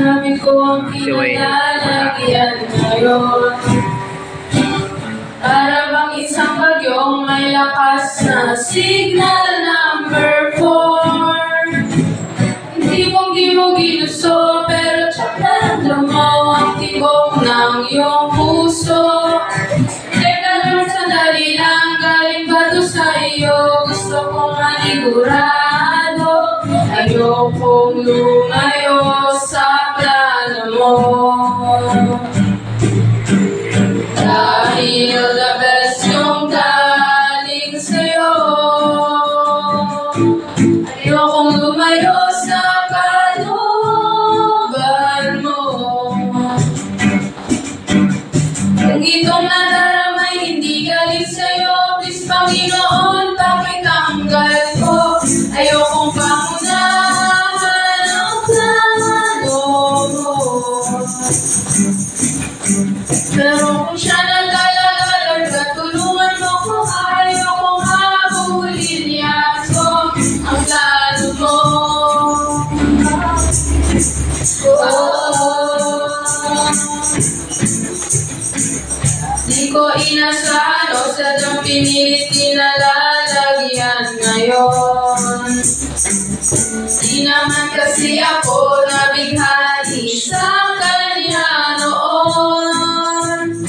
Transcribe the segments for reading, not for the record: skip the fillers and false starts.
Gamit ko ang kinalalagyan ngayon. Para bang isang bagyong may lakas na signal number 4. Hindi mong ginuso, pero tsak na lumaw ang tibok ng iyong puso. Teka lang, sandali lang, galing ba to sa iyo? Gusto kong manigurado, ayokong lumayo sa plano mo. Dahil the best yung galing sa'yo, ayokong lumayo sa kalooban mo. Kung itong nadaramay hindi galing sa'yo, please Panginoon, pakitanggal ko. Ayokong pangunahan ang plano mo. Pero kung siya naglalagalag at tulungan mo ko, ayokong habulin yaso ang plano mo. Di ko inasahan o sadyang pinilit kinalalagyan ngayon. Di naman kasi ako nabighani sa kanya noon.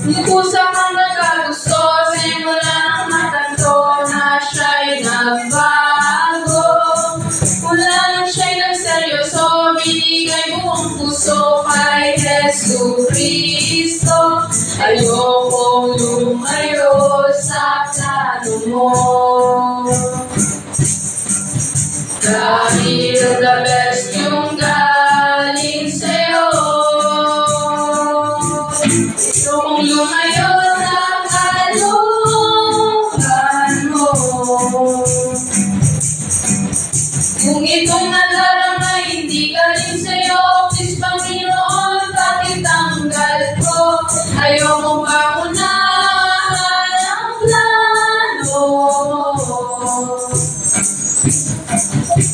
Nagkusa kang nagkagusto, simula nang matanto na siya'y nagbago. Mula nang siya'y nagseryoso, binigay mo ang puso kay Jesucristo. Ayokong lumayo sa plano mo. Dahil the best yung galing sa'yo, ayokong lumayo sa kalooban mo. Kung itong nadaramay hindi galing sa'yo, please Panginoon, pakitanggal ko. Ayokong pangunahan ang plano mo.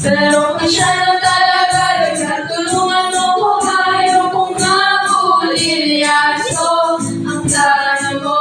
Pero kung siya na talaga, nagtulungan mo ko, ayokong habulin yaso ang plano mo.